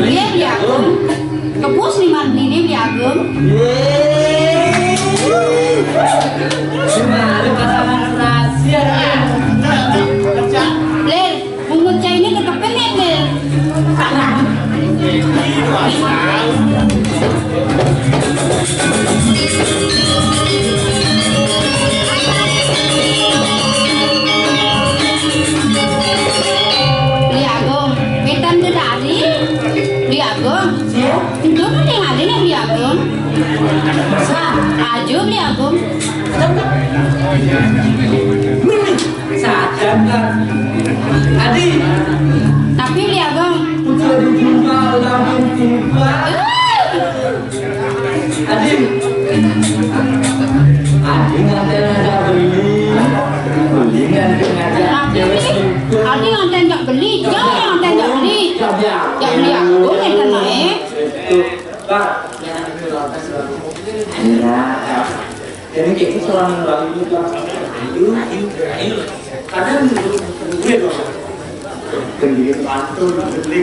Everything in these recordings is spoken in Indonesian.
Iya Biagum. Kepus nih mandi nih Biagum. Rahasia. Ler, mungut cai ini tetap penek Ler. Biagum, wetan ke dari. Biagum, itu kan yang ada nih Biagum. Aju Biagum. Sadar kan? Adi. Tapi Biagum. Udah dibuka, langsung buka. Adi. Adi nganten ada beli. Beli nganten ada. Adi nganten jak beli, jangan nganten jak beli. Jak beli aku nganten naik. Pak. Ya. Jadi kita selama lagi itu kadang gue dong pendiri pantul pendiri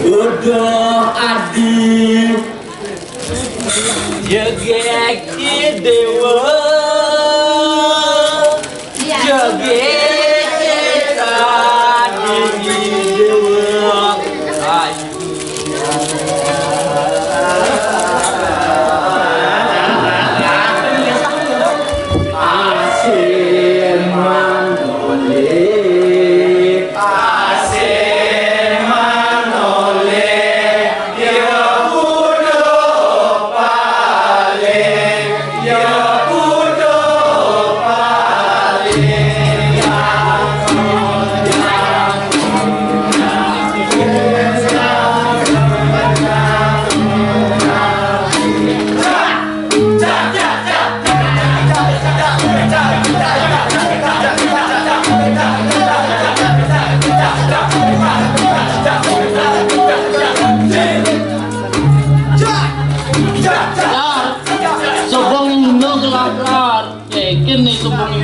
bodoh Adi jegeki dewa jegeki tadi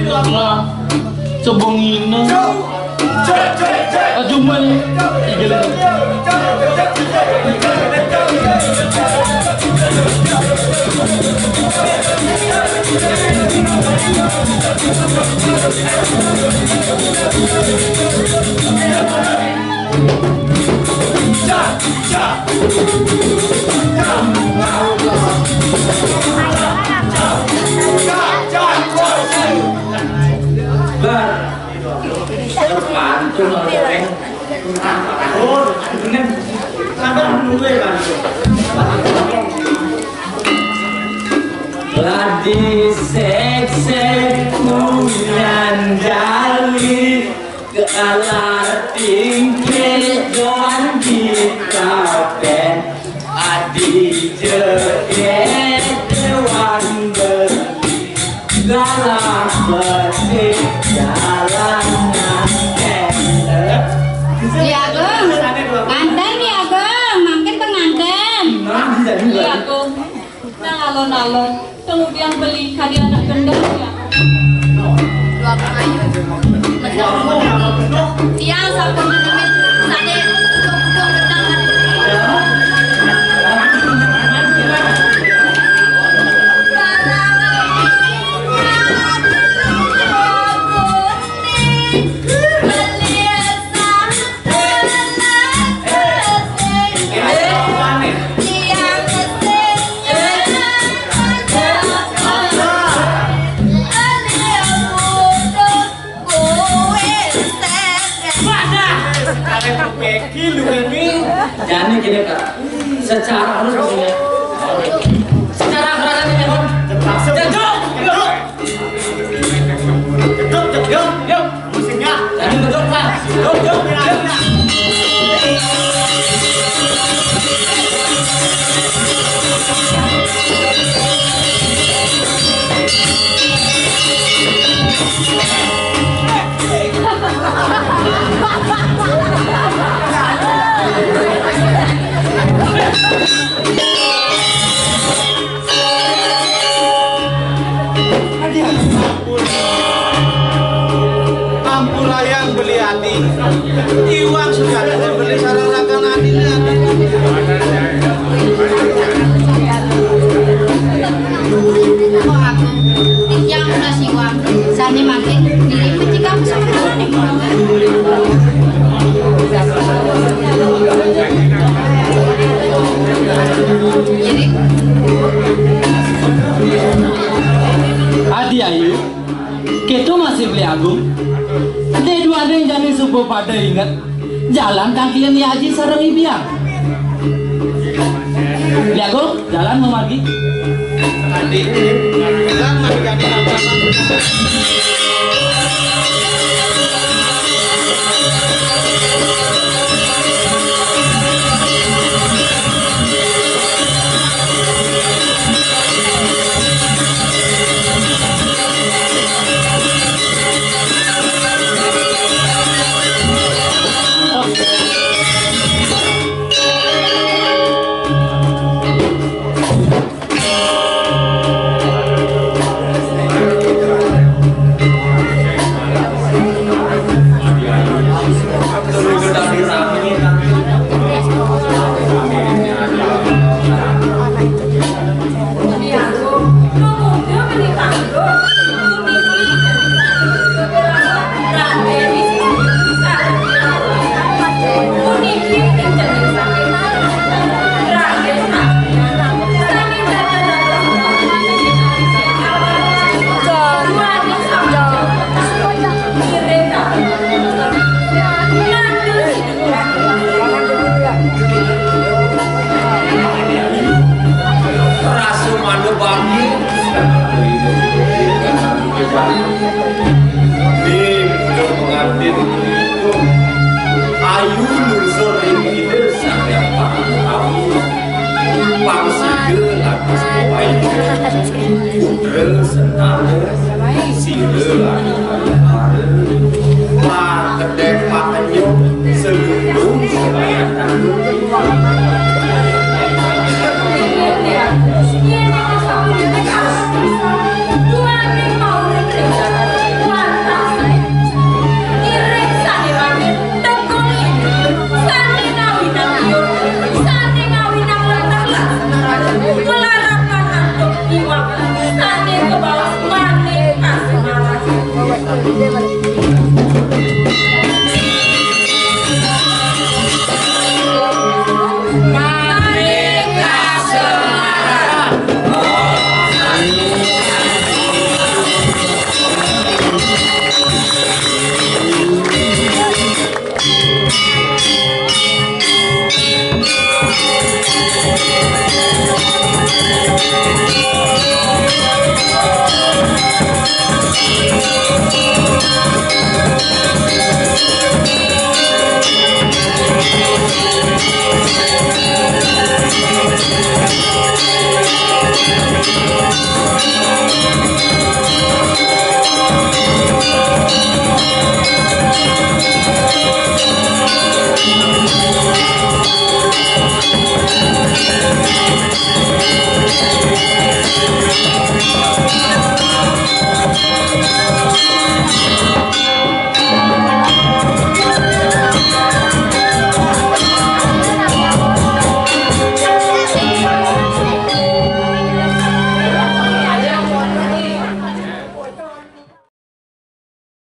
dewa Sobongino ajuman Pantung goreng oh dengan sampai gue kan lagi sek nyandali ke alar tinggi dan kita ben adi jeget dewan beli galak bersih jalan Biagum, nganten Biagum, makin penganten. Biagum, nang alon-alon, kemudian beli kali anak gendong ya. Dua pengayu. Tiang sampun ditemen sade dong gedang Jadi gini Kak, secara harus begini. Secara gerakan ini Om. Yuk. Musiknya. Jadi geduk Pak. Yuk. Iwang sudah beli sarang rakan adilnya. Kok aku yang udah siwang sani makin diri ketika aku sama nih. Jadi Adi Ayu, kita masih beli agung. Dua ada yang jadi subuh pada ingat jalan kakian ya Haji sareng ibiang. Beli agung, jalan mau pergi. Adi, bilang lagi jadi apa? Terima kasih.